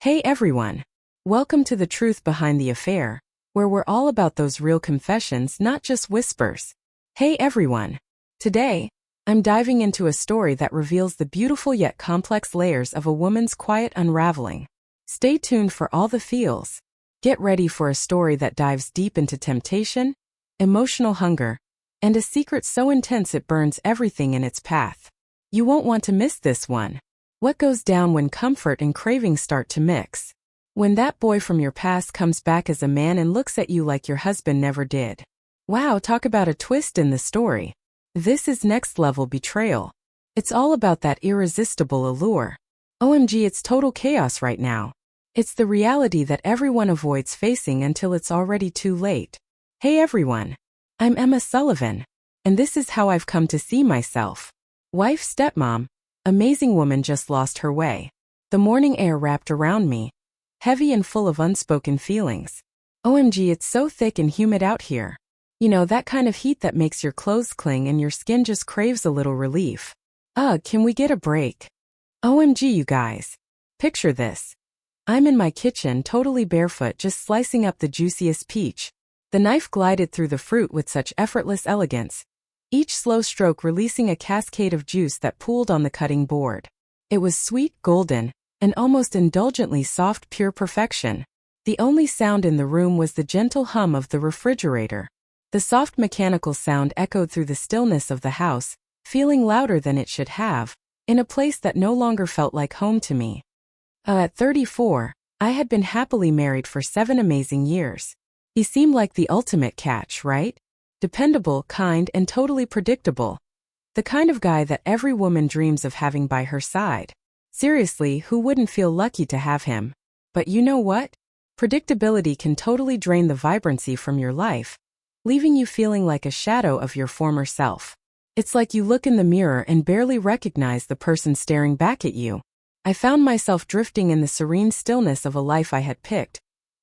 Hey everyone! Welcome to The Truth Behind the Affair, where we're all about those real confessions, not just whispers. Hey everyone! Today, I'm diving into a story that reveals the beautiful yet complex layers of a woman's quiet unraveling. Stay tuned for all the feels. Get ready for a story that dives deep into temptation, emotional hunger, and a secret so intense it burns everything in its path. You won't want to miss this one. What goes down when comfort and craving start to mix? When that boy from your past comes back as a man and looks at you like your husband never did. Wow, talk about a twist in the story. This is next-level betrayal. It's all about that irresistible allure. OMG, it's total chaos right now. It's the reality that everyone avoids facing until it's already too late. Hey everyone! I'm Emma Sullivan, and this is how I've come to see myself. Wife, stepmom, amazing woman just lost her way. The morning air wrapped around me, heavy and full of unspoken feelings. OMG, it's so thick and humid out here. You know, that kind of heat that makes your clothes cling and your skin just craves a little relief. Ugh, can we get a break? OMG, you guys. Picture this. I'm in my kitchen, totally barefoot, just slicing up the juiciest peach. The knife glided through the fruit with such effortless elegance, each slow stroke releasing a cascade of juice that pooled on the cutting board. It was sweet, golden, and almost indulgently soft, pure perfection. The only sound in the room was the gentle hum of the refrigerator. The soft mechanical sound echoed through the stillness of the house, feeling louder than it should have, in a place that no longer felt like home to me. At 34, I had been happily married for 7 amazing years. He seemed like the ultimate catch, right? Dependable, kind, and totally predictable. The kind of guy that every woman dreams of having by her side. Seriously, who wouldn't feel lucky to have him? But you know what? Predictability can totally drain the vibrancy from your life, leaving you feeling like a shadow of your former self. It's like you look in the mirror and barely recognize the person staring back at you. I found myself drifting in the serene stillness of a life I had picked,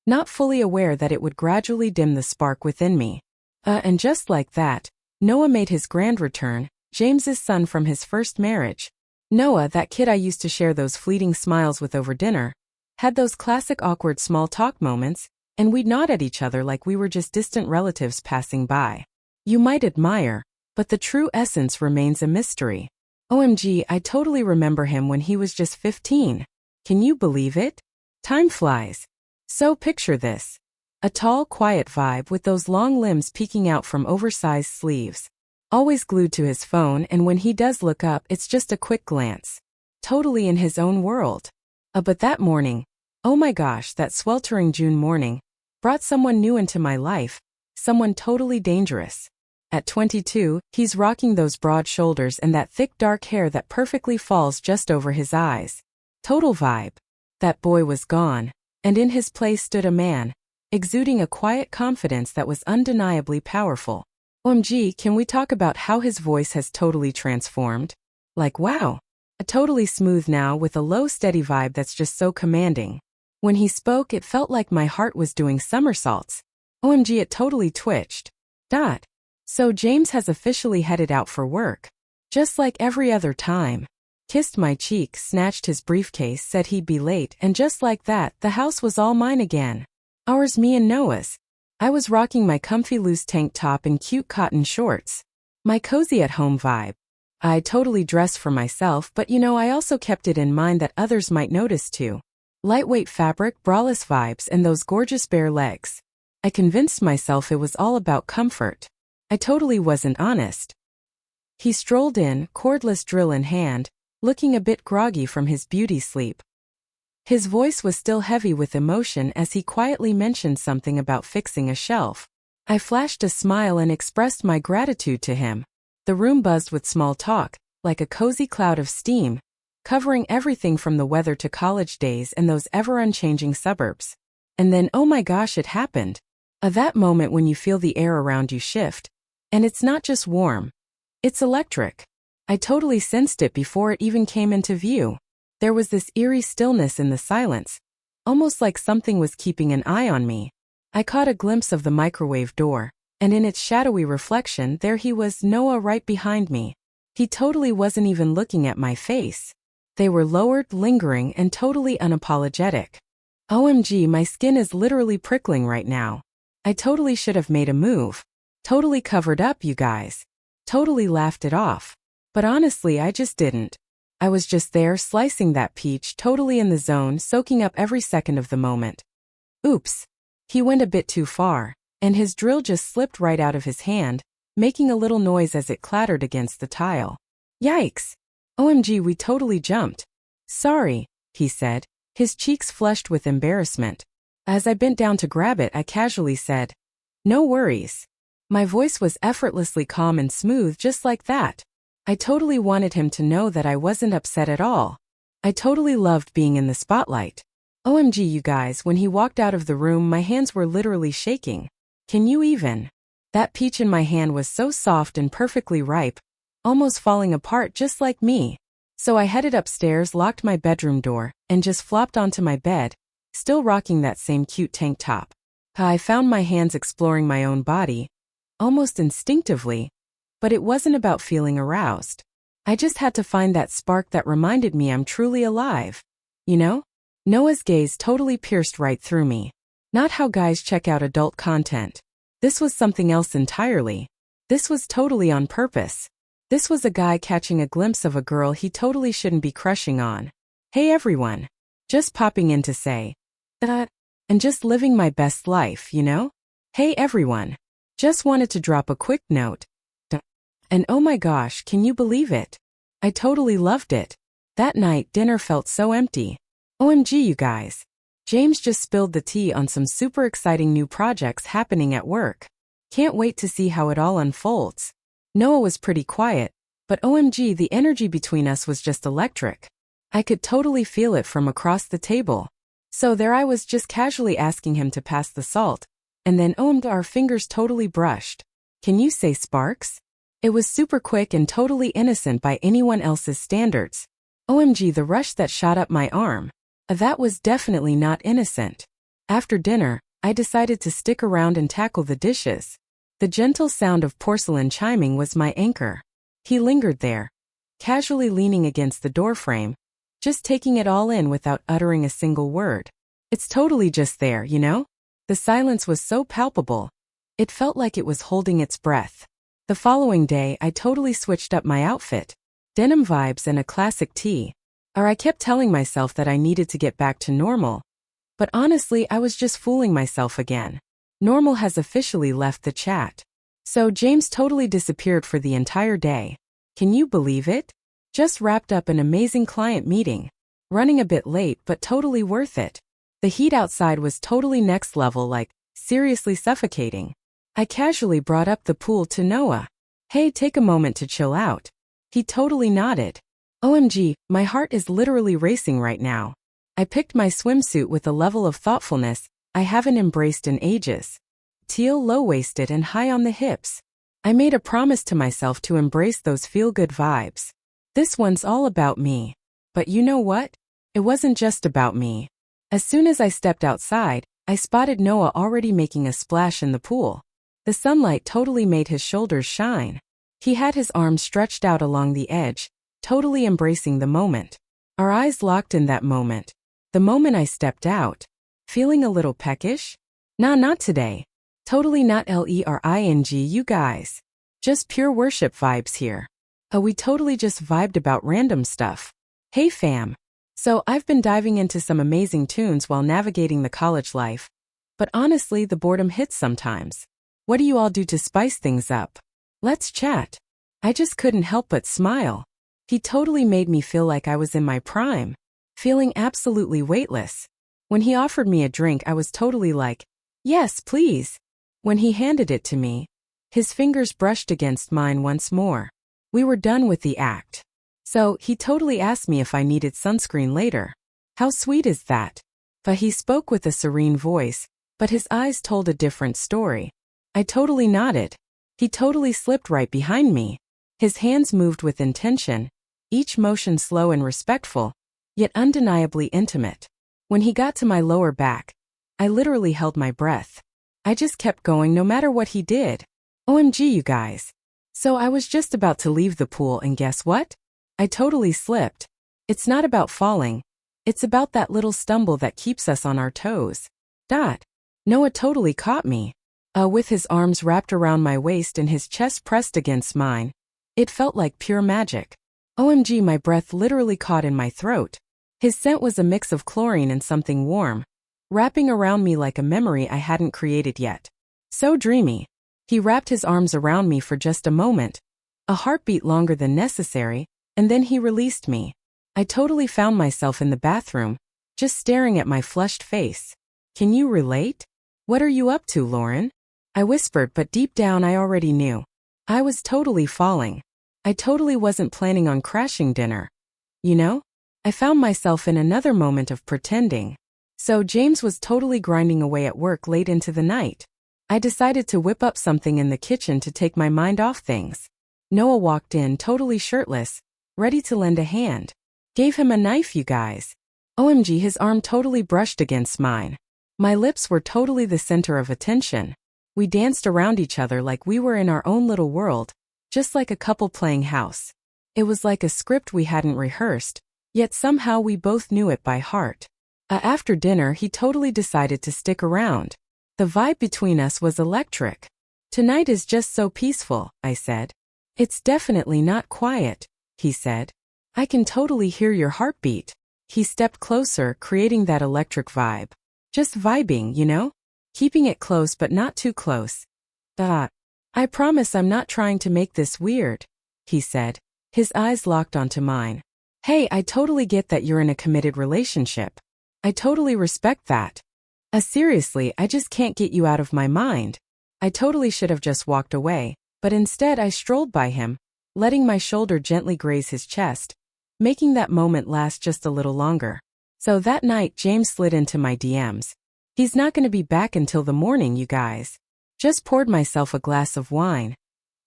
not fully aware that it would gradually dim the spark within me. And just like that, Noah made his grand return, James's son from his first marriage. Noah, that kid I used to share those fleeting smiles with over dinner, had those classic awkward small talk moments, and we'd nod at each other like we were just distant relatives passing by. You might admire, but the true essence remains a mystery. OMG, I totally remember him when he was just 15. Can you believe it? Time flies. So picture this. A tall, quiet vibe with those long limbs peeking out from oversized sleeves. Always glued to his phone, and when he does look up, it's just a quick glance. Totally in his own world. But that morning, oh my gosh, that sweltering June morning, brought someone new into my life, someone totally dangerous. At 22, he's rocking those broad shoulders and that thick dark hair that perfectly falls just over his eyes. Total vibe. That boy was gone, and in his place stood a man, exuding a quiet confidence that was undeniably powerful. OMG, can we talk about how his voice has totally transformed? Like wow. Totally smooth now with a low steady vibe that's just so commanding. When he spoke, it felt like my heart was doing somersaults. OMG, it totally twitched. So James has officially headed out for work. Just like every other time. Kissed my cheek, snatched his briefcase, said he'd be late, and just like that, the house was all mine again. Ours, me and Noah's. I was rocking my comfy loose tank top and cute cotton shorts. My cozy at-home vibe. I totally dressed for myself, but you know, I also kept it in mind that others might notice too. Lightweight fabric, braless vibes, and those gorgeous bare legs. I convinced myself it was all about comfort. I totally wasn't honest. He strolled in, cordless drill in hand, looking a bit groggy from his beauty sleep. His voice was still heavy with emotion as he quietly mentioned something about fixing a shelf. I flashed a smile and expressed my gratitude to him. The room buzzed with small talk, like a cozy cloud of steam, covering everything from the weather to college days and those ever-unchanging suburbs. And then, oh my gosh, it happened. That moment when you feel the air around you shift. And it's not just warm. It's electric. I totally sensed it before it even came into view. There was this eerie stillness in the silence, almost like something was keeping an eye on me. I caught a glimpse of the microwave door, and in its shadowy reflection there he was, Noah, right behind me. He totally wasn't even looking at my face. They were lowered, lingering, and totally unapologetic. OMG, my skin is literally prickling right now. I totally should have made a move. Totally covered up, you guys. Totally laughed it off. But honestly, I just didn't. I was just there slicing that peach, totally in the zone, soaking up every second of the moment. Oops. He went a bit too far, and his drill just slipped right out of his hand, making a little noise as it clattered against the tile. Yikes. OMG, we totally jumped. Sorry, he said, his cheeks flushed with embarrassment. As I bent down to grab it, I casually said, "No worries." My voice was effortlessly calm and smooth, just like that. I totally wanted him to know that I wasn't upset at all. I totally loved being in the spotlight. OMG, you guys, when he walked out of the room, my hands were literally shaking. Can you even? That peach in my hand was so soft and perfectly ripe, almost falling apart just like me. So I headed upstairs, locked my bedroom door, and just flopped onto my bed, still rocking that same cute tank top. I found my hands exploring my own body, almost instinctively, but it wasn't about feeling aroused. I just had to find that spark that reminded me I'm truly alive. You know? Noah's gaze totally pierced right through me. Not how guys check out adult content. This was something else entirely. This was totally on purpose. This was a guy catching a glimpse of a girl he totally shouldn't be crushing on. Hey everyone. Just popping in to say that, and just living my best life, you know? Hey everyone. Just wanted to drop a quick note. And oh my gosh, can you believe it? I totally loved it. That night, dinner felt so empty. OMG, you guys. James just spilled the tea on some super exciting new projects happening at work. Can't wait to see how it all unfolds. Noah was pretty quiet, but OMG, the energy between us was just electric. I could totally feel it from across the table. So there I was, just casually asking him to pass the salt, and then our fingers totally brushed. Can you say sparks? It was super quick and totally innocent by anyone else's standards. OMG, the rush that shot up my arm. That was definitely not innocent. After dinner, I decided to stick around and tackle the dishes. The gentle sound of porcelain chiming was my anchor. He lingered there, casually leaning against the doorframe, just taking it all in without uttering a single word. It's totally just there, you know? The silence was so palpable. It felt like it was holding its breath. The following day, I totally switched up my outfit. Denim vibes and a classic tee. I kept telling myself that I needed to get back to normal. But honestly, I was just fooling myself again. Normal has officially left the chat. So James totally disappeared for the entire day. Can you believe it? Just wrapped up an amazing client meeting. Running a bit late, but totally worth it. The heat outside was totally next level, like, seriously suffocating. I casually brought up the pool to Noah. Hey, take a moment to chill out. He totally nodded. OMG, my heart is literally racing right now. I picked my swimsuit with a level of thoughtfulness I haven't embraced in ages. Teal, low-waisted and high on the hips. I made a promise to myself to embrace those feel-good vibes. This one's all about me. But you know what? It wasn't just about me. As soon as I stepped outside, I spotted Noah already making a splash in the pool. The sunlight totally made his shoulders shine. He had his arms stretched out along the edge, totally embracing the moment. Our eyes locked in that moment. The moment I stepped out. Feeling a little peckish? Nah, not today. Totally not LERING, you guys. Just pure worship vibes here. We totally just vibed about random stuff. Hey fam. So I've been diving into some amazing tunes while navigating the college life. But honestly, the boredom hits sometimes. What do you all do to spice things up? Let's chat. I just couldn't help but smile. He totally made me feel like I was in my prime, feeling absolutely weightless. When he offered me a drink, I was totally like, yes, please. When he handed it to me, his fingers brushed against mine once more. We were done with the act. So he totally asked me if I needed sunscreen later. How sweet is that? But he spoke with a serene voice, but his eyes told a different story. I totally nodded. He totally slipped right behind me. His hands moved with intention, each motion slow and respectful, yet undeniably intimate. When he got to my lower back, I literally held my breath. I just kept going no matter what he did. OMG, you guys. So I was just about to leave the pool and guess what? I totally slipped. It's not about falling. It's about that little stumble that keeps us on our toes. Noah totally caught me. With his arms wrapped around my waist and his chest pressed against mine. It felt like pure magic. OMG, my breath literally caught in my throat. His scent was a mix of chlorine and something warm, wrapping around me like a memory I hadn't created yet. So dreamy. He wrapped his arms around me for just a moment, a heartbeat longer than necessary, and then he released me. I totally found myself in the bathroom, just staring at my flushed face. Can you relate? What are you up to, Lauren? I whispered, but deep down I already knew. I was totally falling. I totally wasn't planning on crashing dinner. You know? I found myself in another moment of pretending. So James was totally grinding away at work late into the night. I decided to whip up something in the kitchen to take my mind off things. Noah walked in totally shirtless, ready to lend a hand. Gave him a knife, you guys. OMG, his arm totally brushed against mine. My lips were totally the center of attention. We danced around each other like we were in our own little world, just like a couple playing house. It was like a script we hadn't rehearsed, yet somehow we both knew it by heart. After dinner, he totally decided to stick around. The vibe between us was electric. Tonight is just so peaceful, I said. It's definitely not quiet, he said. I can totally hear your heartbeat. He stepped closer, creating that electric vibe. Just vibing, you know? Keeping it close but not too close. I promise I'm not trying to make this weird, he said. His eyes locked onto mine. Hey, I totally get that you're in a committed relationship. I totally respect that. Seriously, I just can't get you out of my mind. I totally should have just walked away, but instead I strolled by him, letting my shoulder gently graze his chest, making that moment last just a little longer. So that night, James slid into my DMs. He's not going to be back until the morning, you guys. Just poured myself a glass of wine.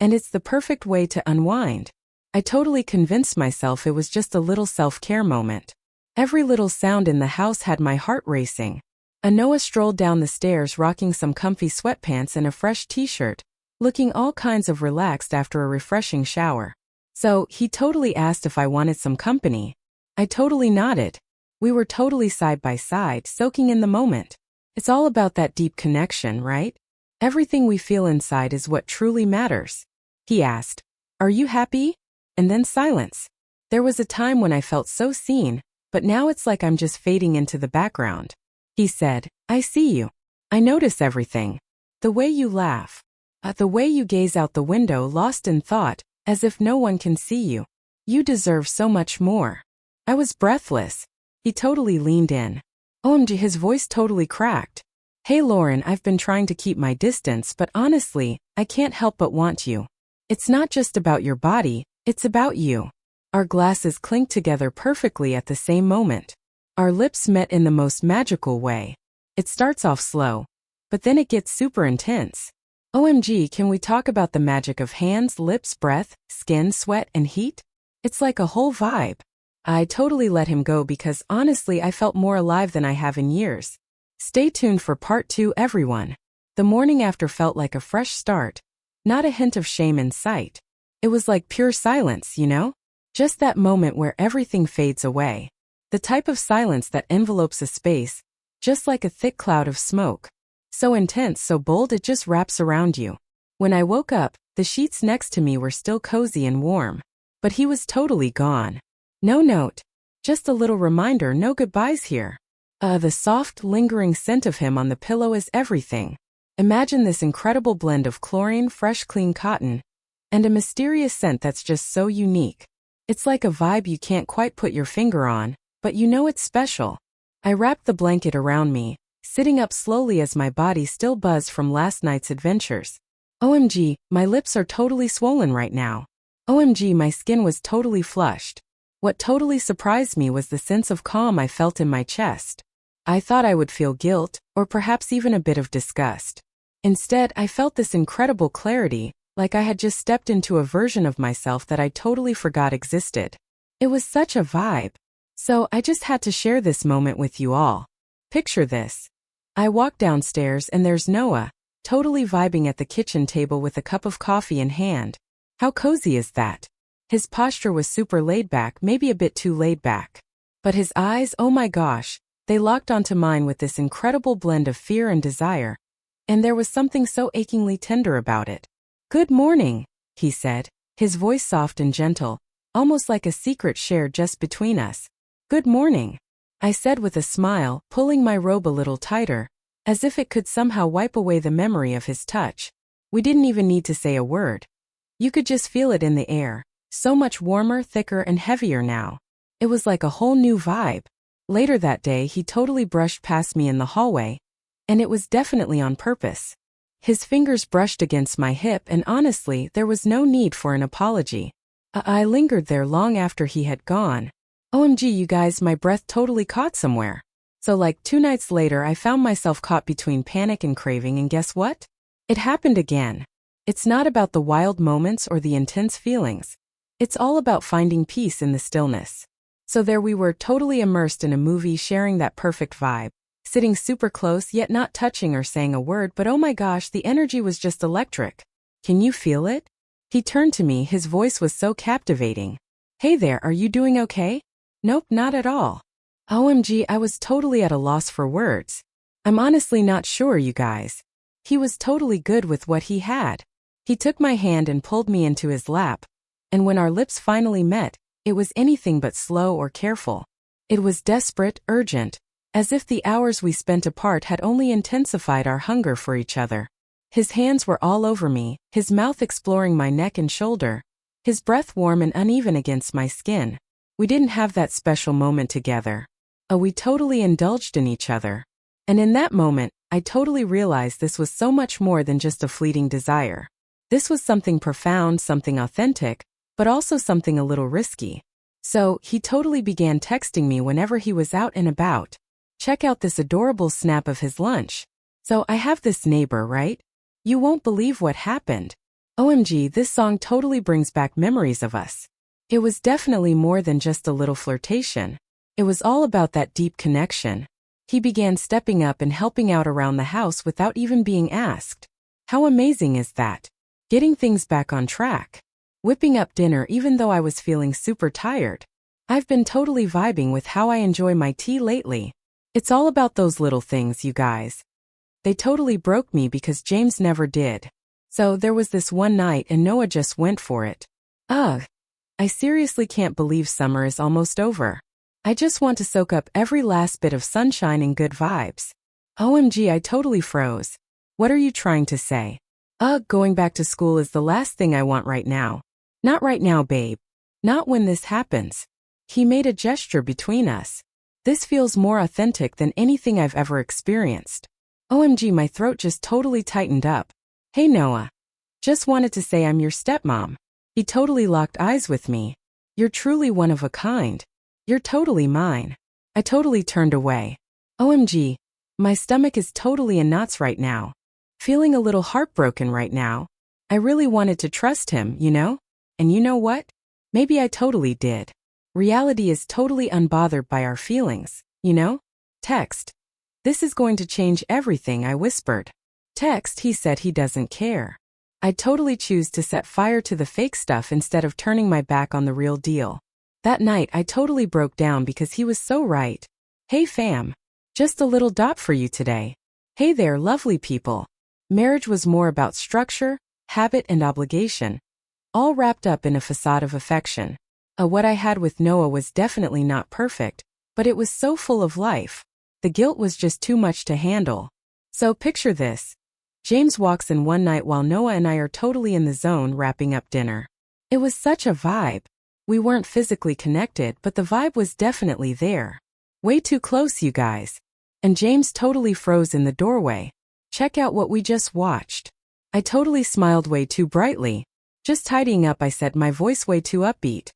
And it's the perfect way to unwind. I totally convinced myself it was just a little self-care moment. Every little sound in the house had my heart racing. Noah strolled down the stairs rocking some comfy sweatpants and a fresh t-shirt, looking all kinds of relaxed after a refreshing shower. So, he totally asked if I wanted some company. I totally nodded. We were totally side by side, soaking in the moment. It's all about that deep connection, right? Everything we feel inside is what truly matters. He asked, "Are you happy?" And then silence. There was a time when I felt so seen, but now it's like I'm just fading into the background. He said, "I see you. I notice everything. The way you laugh. The way you gaze out the window lost in thought, as if no one can see you. You deserve so much more." I was breathless. He totally leaned in. OMG, his voice totally cracked. "Hey Lauren, I've been trying to keep my distance, but honestly, I can't help but want you. It's not just about your body, it's about you." Our glasses clinked together perfectly at the same moment. Our lips met in the most magical way. It starts off slow, but then it gets super intense. OMG, can we talk about the magic of hands, lips, breath, skin, sweat, and heat? It's like a whole vibe. I totally let him go because honestly I felt more alive than I have in years. Stay tuned for part 2, everyone. The morning after felt like a fresh start. Not a hint of shame in sight. It was like pure silence, you know? Just that moment where everything fades away. The type of silence that envelopes a space, just like a thick cloud of smoke. So intense, so bold it just wraps around you. When I woke up, the sheets next to me were still cozy and warm. But he was totally gone. No note. Just a little reminder, no goodbyes here. The soft, lingering scent of him on the pillow is everything. Imagine this incredible blend of chlorine, fresh clean cotton, and a mysterious scent that's just so unique. It's like a vibe you can't quite put your finger on, but you know it's special. I wrapped the blanket around me, sitting up slowly as my body still buzzed from last night's adventures. OMG, my lips are totally swollen right now. OMG, my skin was totally flushed. What totally surprised me was the sense of calm I felt in my chest. I thought I would feel guilt, or perhaps even a bit of disgust. Instead, I felt this incredible clarity, like I had just stepped into a version of myself that I totally forgot existed. It was such a vibe. So I just had to share this moment with you all. Picture this. I walk downstairs and there's Noah, totally vibing at the kitchen table with a cup of coffee in hand. How cozy is that? His posture was super laid back, maybe a bit too laid back. But his eyes, oh my gosh, they locked onto mine with this incredible blend of fear and desire, and there was something so achingly tender about it. "Good morning," he said, his voice soft and gentle, almost like a secret shared just between us. "Good morning," I said with a smile, pulling my robe a little tighter, as if it could somehow wipe away the memory of his touch. We didn't even need to say a word. You could just feel it in the air, so much warmer, thicker, and heavier now. It was like a whole new vibe. Later that day, he totally brushed past me in the hallway, and it was definitely on purpose. His fingers brushed against my hip, and honestly, there was no need for an apology. I lingered there long after he had gone. OMG, you guys, my breath totally caught somewhere. So like 2 nights later, I found myself caught between panic and craving, and guess what? It happened again. It's not about the wild moments or the intense feelings. It's all about finding peace in the stillness. So there we were, totally immersed in a movie, sharing that perfect vibe, sitting super close yet not touching or saying a word, but oh my gosh, the energy was just electric. "Can you feel it?" He turned to me, his voice was so captivating. "Hey there, are you doing okay?" "Nope, not at all." OMG, I was totally at a loss for words. I'm honestly not sure, you guys. He was totally good with what he had. He took my hand and pulled me into his lap, and when our lips finally met, it was anything but slow or careful. It was desperate, urgent, as if the hours we spent apart had only intensified our hunger for each other. His hands were all over me, his mouth exploring my neck and shoulder, his breath warm and uneven against my skin. We didn't have that special moment together. We totally indulged in each other. And in that moment, I totally realized this was so much more than just a fleeting desire. This was something profound, something authentic, but also something a little risky. So, he totally began texting me whenever he was out and about. Check out this adorable snap of his lunch. "So I have this neighbor, right? You won't believe what happened. OMG, this song totally brings back memories of us." It was definitely more than just a little flirtation. It was all about that deep connection. He began stepping up and helping out around the house without even being asked. How amazing is that? Getting things back on track. Whipping up dinner even though I was feeling super tired. I've been totally vibing with how I enjoy my tea lately. It's all about those little things, you guys. They totally broke me because James never did. So there was this one night and Noah just went for it. Ugh. I seriously can't believe summer is almost over. I just want to soak up every last bit of sunshine and good vibes. OMG, I totally froze. What are you trying to say? Ugh, going back to school is the last thing I want right now. Not right now, babe. Not when this happens. He made a gesture between us. This feels more authentic than anything I've ever experienced. OMG, my throat just totally tightened up. Hey Noah. Just wanted to say I'm your stepmom. He totally locked eyes with me. You're truly one of a kind. You're totally mine. I totally turned away. OMG. My stomach is totally in knots right now. Feeling a little heartbroken right now. I really wanted to trust him, you know? And you know what? Maybe I totally did. Reality is totally unbothered by our feelings, you know? Text. This is going to change everything, I whispered. Text, he said he doesn't care. I'd totally choose to set fire to the fake stuff instead of turning my back on the real deal. That night I totally broke down because he was so right. Hey fam. Just a little dot for you today. Hey there, lovely people. Marriage was more about structure, habit, and obligation, all wrapped up in a facade of affection. What I had with Noah was definitely not perfect, but it was so full of life. The guilt was just too much to handle. So picture this. James walks in one night while Noah and I are totally in the zone wrapping up dinner. It was such a vibe. We weren't physically connected, but the vibe was definitely there. Way too close, you guys. And James totally froze in the doorway. Check out what we just watched. I totally smiled way too brightly. Just tidying up, I said, my voice way too upbeat.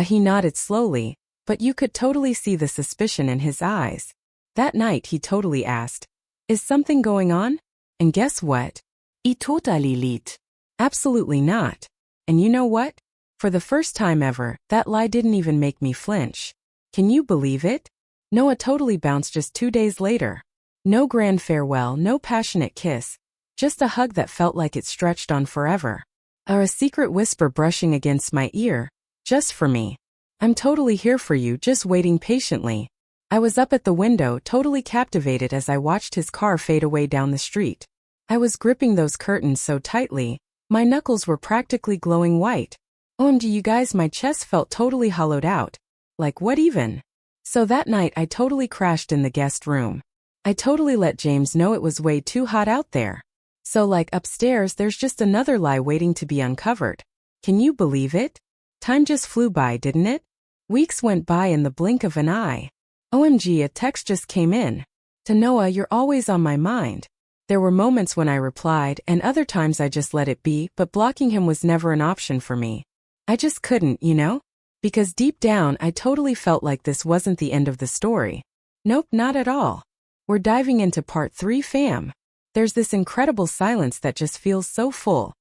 He nodded slowly, but you could totally see the suspicion in his eyes. That night he totally asked, is something going on? And guess what? I totally lit. Absolutely not. And you know what? For the first time ever, that lie didn't even make me flinch. Can you believe it? Noah totally bounced just 2 days later. No grand farewell, no passionate kiss. Just a hug that felt like it stretched on forever. Or a secret whisper brushing against my ear. Just for me. I'm totally here for you, just waiting patiently. I was up at the window, totally captivated as I watched his car fade away down the street. I was gripping those curtains so tightly, my knuckles were practically glowing white. OMG, you guys, my chest felt totally hollowed out. Like what even? So that night I totally crashed in the guest room. I totally let James know it was way too hot out there. So like upstairs there's just another lie waiting to be uncovered. Can you believe it? Time just flew by, didn't it? Weeks went by in the blink of an eye. OMG, a text just came in. To Noah, you're always on my mind. There were moments when I replied and other times I just let it be, but blocking him was never an option for me. I just couldn't, you know? Because deep down I totally felt like this wasn't the end of the story. Nope, not at all. We're diving into part 3, fam. There's this incredible silence that just feels so full.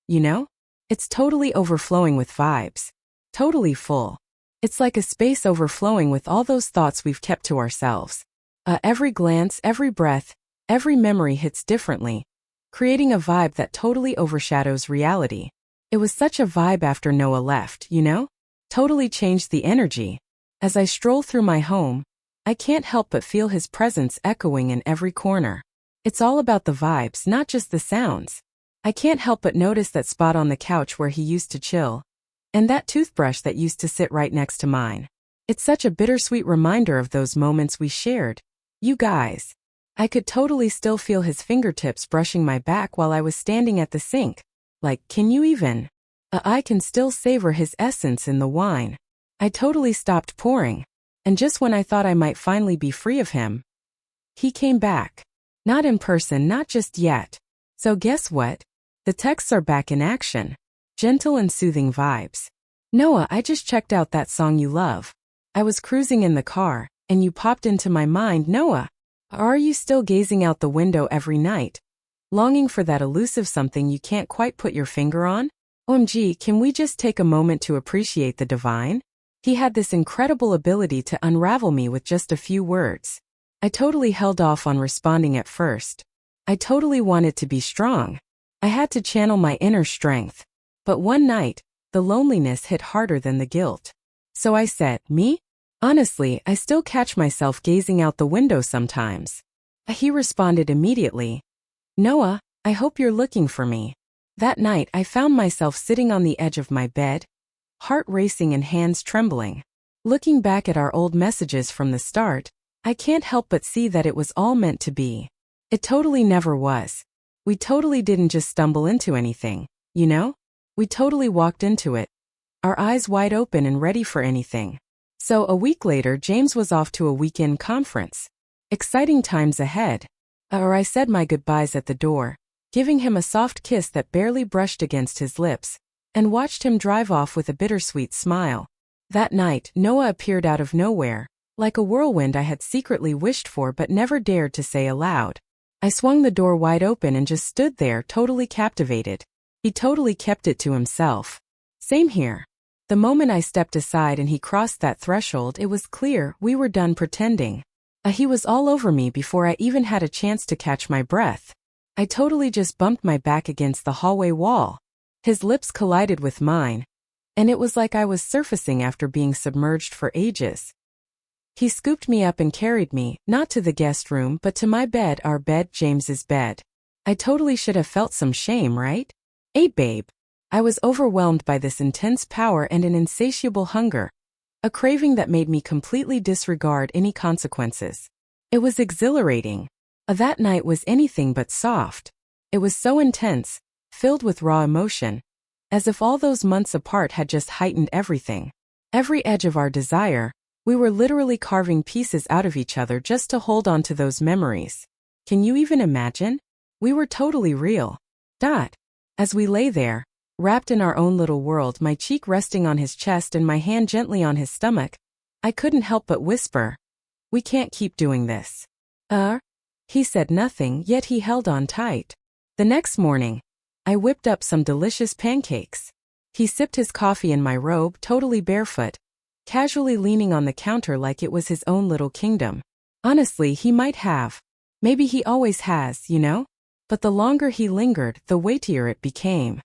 You know? It's totally overflowing with vibes. Totally full. It's like a space overflowing with all those thoughts we've kept to ourselves. Every glance, every breath, every memory hits differently, creating a vibe that totally overshadows reality. It was such a vibe after Noah left, you know? Totally changed the energy. As I stroll through my home, I can't help but feel his presence echoing in every corner. It's all about the vibes, not just the sounds. I can't help but notice that spot on the couch where he used to chill. And that toothbrush that used to sit right next to mine. It's such a bittersweet reminder of those moments we shared. You guys. I could totally still feel his fingertips brushing my back while I was standing at the sink. Like, can you even? I can still savor his essence in the wine. I totally stopped pouring. And just when I thought I might finally be free of him, he came back. Not in person, not just yet. So guess what? The texts are back in action. Gentle and soothing vibes. Noah, I just checked out that song you love. I was cruising in the car, and you popped into my mind, Noah. Are you still gazing out the window every night, longing for that elusive something you can't quite put your finger on? OMG, can we just take a moment to appreciate the divine? He had this incredible ability to unravel me with just a few words. I totally held off on responding at first. I totally wanted to be strong. I had to channel my inner strength. But one night, the loneliness hit harder than the guilt. So I said, me? Honestly, I still catch myself gazing out the window sometimes. He responded immediately. Noah, I hope you're looking for me. That night I found myself sitting on the edge of my bed, heart racing and hands trembling. Looking back at our old messages from the start, I can't help but see that it was all meant to be. It totally never was. We totally didn't just stumble into anything, you know? We totally walked into it, our eyes wide open and ready for anything. So a week later, James was off to a weekend conference. Exciting times ahead. I said my goodbyes at the door, giving him a soft kiss that barely brushed against his lips, and watched him drive off with a bittersweet smile. That night, Noah appeared out of nowhere, like a whirlwind I had secretly wished for but never dared to say aloud. I swung the door wide open and just stood there, totally captivated. He totally kept it to himself. Same here. The moment I stepped aside and he crossed that threshold, it was clear we were done pretending. He was all over me before I even had a chance to catch my breath. I totally just bumped my back against the hallway wall. His lips collided with mine, and it was like I was surfacing after being submerged for ages. He scooped me up and carried me, not to the guest room but to my bed, our bed, James's bed. I totally should have felt some shame, right? Babe. I was overwhelmed by this intense power and an insatiable hunger. A craving that made me completely disregard any consequences. It was exhilarating. That night was anything but soft. It was so intense, filled with raw emotion, as if all those months apart had just heightened everything. Every edge of our desire, we were literally carving pieces out of each other just to hold on to those memories. Can you even imagine? We were totally real. As we lay there, wrapped in our own little world, my cheek resting on his chest and my hand gently on his stomach, I couldn't help but whisper, "We can't keep doing this." He said nothing, yet he held on tight. The next morning, I whipped up some delicious pancakes. He sipped his coffee in my robe, totally barefoot, casually leaning on the counter like it was his own little kingdom. Honestly, he might have. Maybe he always has, you know? But the longer he lingered, the weightier it became.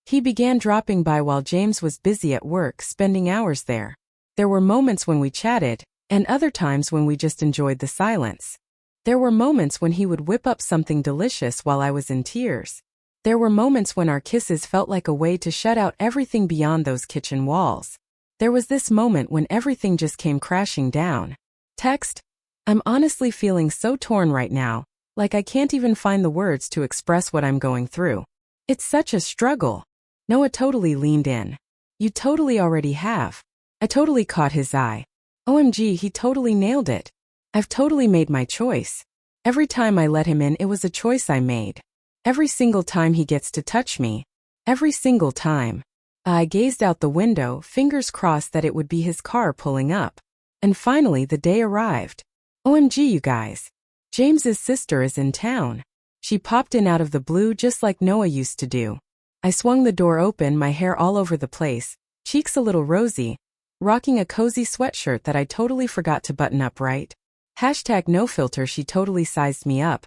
He began dropping by while James was busy at work, spending hours there. There were moments when we chatted, and other times when we just enjoyed the silence. There were moments when he would whip up something delicious while I was in tears. There were moments when our kisses felt like a way to shut out everything beyond those kitchen walls. There was this moment when everything just came crashing down. Text: I'm honestly feeling so torn right now, like I can't even find the words to express what I'm going through. It's such a struggle. Noah totally leaned in. You totally already have. I totally caught his eye. OMG, he totally nailed it. I've totally made my choice. Every time I let him in, it was a choice I made. Every single time he gets to touch me. Every single time. I gazed out the window, fingers crossed that it would be his car pulling up. And finally the day arrived. OMG, you guys. James's sister is in town. She popped in out of the blue just like Noah used to do. I swung the door open, my hair all over the place, cheeks a little rosy, rocking a cozy sweatshirt that I totally forgot to button up right. #NoFilter. She totally sized me up,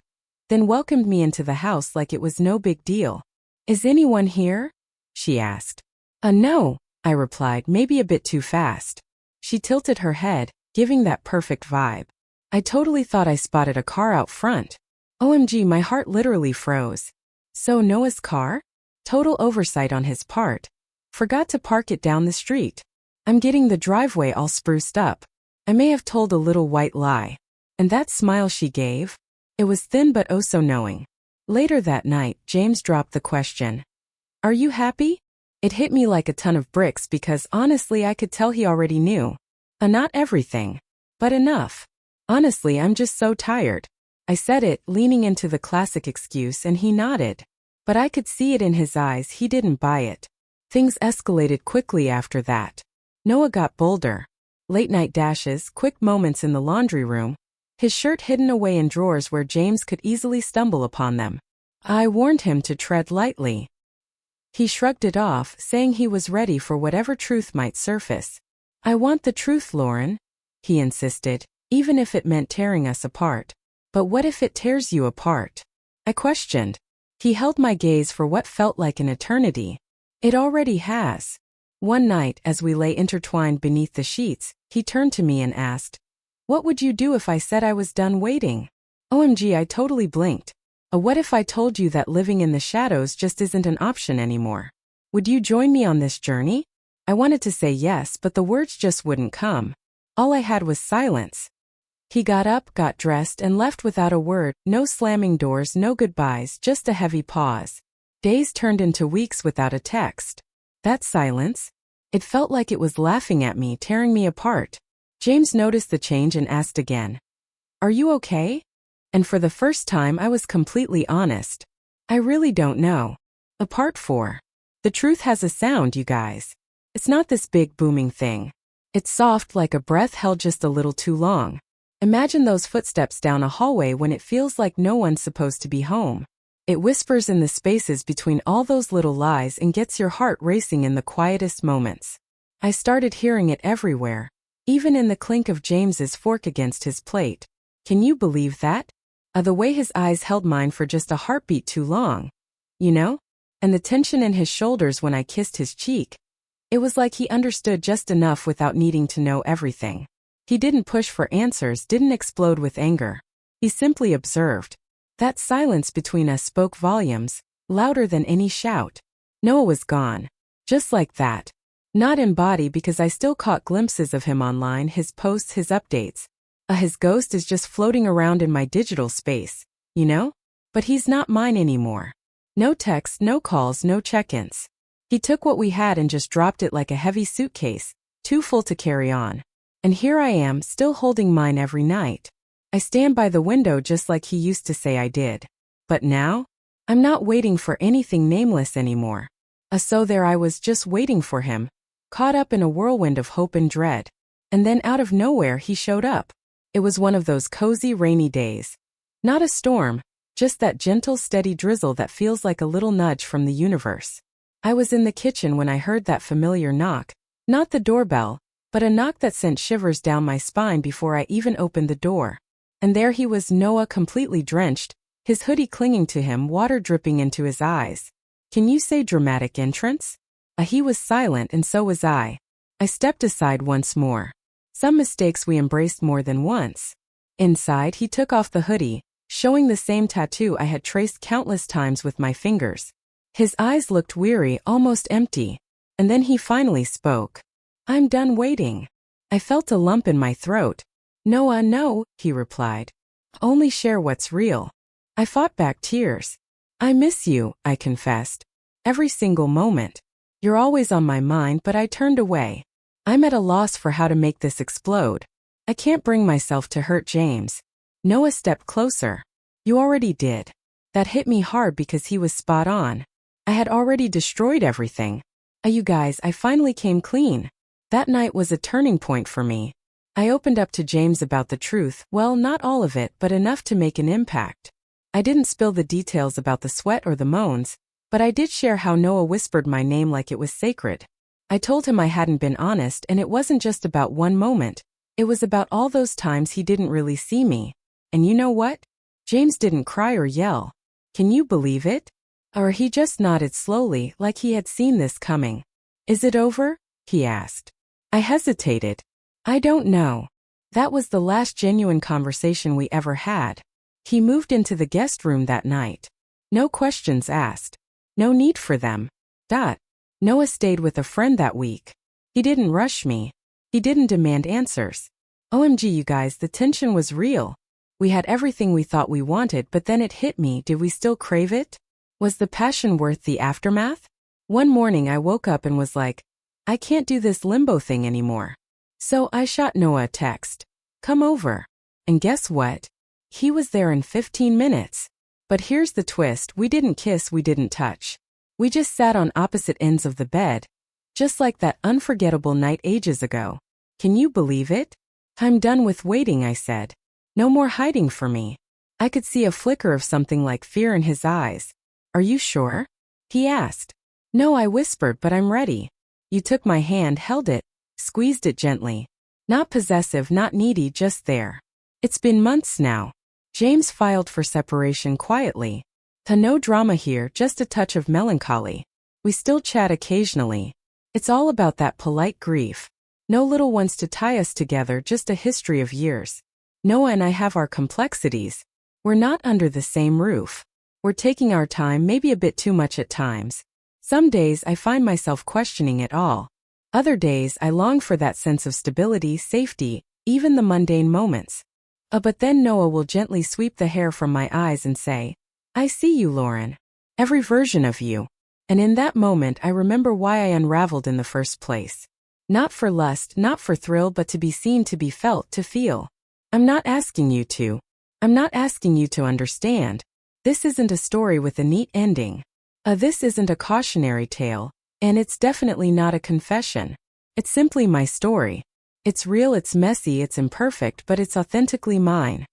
then welcomed me into the house like it was no big deal. Is anyone here? She asked. No, I replied, maybe a bit too fast. She tilted her head, giving that perfect vibe. I totally thought I spotted a car out front. OMG, my heart literally froze. So Noah's car? Total oversight on his part. Forgot to park it down the street. I'm getting the driveway all spruced up. I may have told a little white lie. And that smile she gave? It was thin but oh so knowing. Later that night, James dropped the question. Are you happy? It hit me like a ton of bricks because honestly I could tell he already knew. Not everything, but enough. Honestly, I'm just so tired. I said it, leaning into the classic excuse, and he nodded. But I could see it in his eyes, he didn't buy it. Things escalated quickly after that. Noah got bolder. Late night dashes, quick moments in the laundry room, his shirt hidden away in drawers where James could easily stumble upon them. I warned him to tread lightly. He shrugged it off, saying he was ready for whatever truth might surface. I want the truth, Lauren, he insisted, even if it meant tearing us apart. But what if it tears you apart? I questioned. He held my gaze for what felt like an eternity. It already has. One night, as we lay intertwined beneath the sheets, he turned to me and asked, what would you do if I said I was done waiting? OMG, I totally blinked. What if I told you that living in the shadows just isn't an option anymore? Would you join me on this journey? I wanted to say yes, but the words just wouldn't come. All I had was silence. He got up, got dressed, and left without a word, no slamming doors, no goodbyes, just a heavy pause. Days turned into weeks without a text. That silence? It felt like it was laughing at me, tearing me apart. James noticed the change and asked again. Are you okay? And for the first time I was completely honest. I really don't know. Part 4. The truth has a sound, you guys. It's not this big booming thing. It's soft like a breath held just a little too long. Imagine those footsteps down a hallway when it feels like no one's supposed to be home. It whispers in the spaces between all those little lies and gets your heart racing in the quietest moments. I started hearing it everywhere, even in the clink of James's fork against his plate. Can you believe that? The way his eyes held mine for just a heartbeat too long. You know? And the tension in his shoulders when I kissed his cheek. It was like he understood just enough without needing to know everything. He didn't push for answers, didn't explode with anger. He simply observed. That silence between us spoke volumes, louder than any shout. Noah was gone. Just like that. Not in body because I still caught glimpses of him online, his posts, his updates. His ghost is just floating around in my digital space, you know? But he's not mine anymore. No texts, no calls, no check-ins. He took what we had and just dropped it like a heavy suitcase, too full to carry on. And here I am, still holding mine every night. I stand by the window just like he used to say I did. But now? I'm not waiting for anything nameless anymore. So there I was just waiting for him, caught up in a whirlwind of hope and dread. And then out of nowhere he showed up. It was one of those cozy rainy days. Not a storm, just that gentle steady drizzle that feels like a little nudge from the universe. I was in the kitchen when I heard that familiar knock, not the doorbell, but a knock that sent shivers down my spine before I even opened the door. And there he was, Noah, completely drenched, his hoodie clinging to him, water dripping into his eyes. Can you say dramatic entrance? He was silent and so was I. I stepped aside once more. Some mistakes we embraced more than once. Inside, he took off the hoodie, showing the same tattoo I had traced countless times with my fingers. His eyes looked weary, almost empty. And then he finally spoke. "I'm done waiting." I felt a lump in my throat. "Noah, no," he replied. "Only share what's real." I fought back tears. "I miss you," I confessed. "Every single moment. You're always on my mind," but I turned away. I'm at a loss for how to make this explode. I can't bring myself to hurt James. Noah stepped closer. "You already did." That hit me hard because he was spot on. I had already destroyed everything. You guys, I finally came clean. That night was a turning point for me. I opened up to James about the truth, well, not all of it, but enough to make an impact. I didn't spill the details about the sweat or the moans, but I did share how Noah whispered my name like it was sacred. I told him I hadn't been honest, and it wasn't just about one moment. It was about all those times he didn't really see me. And you know what? James didn't cry or yell. Can you believe it? Or he just nodded slowly, like he had seen this coming. "Is it over?" he asked. I hesitated. "I don't know." That was the last genuine conversation we ever had. He moved into the guest room that night. No questions asked. No need for them. Noah stayed with a friend that week. He didn't rush me. He didn't demand answers. OMG, you guys, the tension was real. We had everything we thought we wanted, but then it hit me. Did we still crave it? Was the passion worth the aftermath? One morning I woke up and was like, I can't do this limbo thing anymore. So I shot Noah a text. "Come over." And guess what? He was there in 15 minutes. But here's the twist, we didn't kiss, we didn't touch. We just sat on opposite ends of the bed. Just like that unforgettable night ages ago. Can you believe it? "I'm done with waiting," I said. "No more hiding for me." I could see a flicker of something like fear in his eyes. "Are you sure?" he asked. "No," I whispered, "but I'm ready." You took my hand, held it, squeezed it gently. Not possessive, not needy, just there. It's been months now. James filed for separation quietly. No drama here, just a touch of melancholy. We still chat occasionally. It's all about that polite grief. No little ones to tie us together, just a history of years. Noah and I have our complexities. We're not under the same roof. We're taking our time, maybe a bit too much at times. Some days I find myself questioning it all. Other days I long for that sense of stability, safety, even the mundane moments. But then Noah will gently sweep the hair from my eyes and say, "I see you, Lauren. Every version of you." And in that moment I remember why I unraveled in the first place. Not for lust, not for thrill, but to be seen, to be felt, to feel. I'm not asking you to understand. This isn't a story with a neat ending. This isn't a cautionary tale, and it's definitely not a confession. It's simply my story. It's real, it's messy, it's imperfect, but it's authentically mine.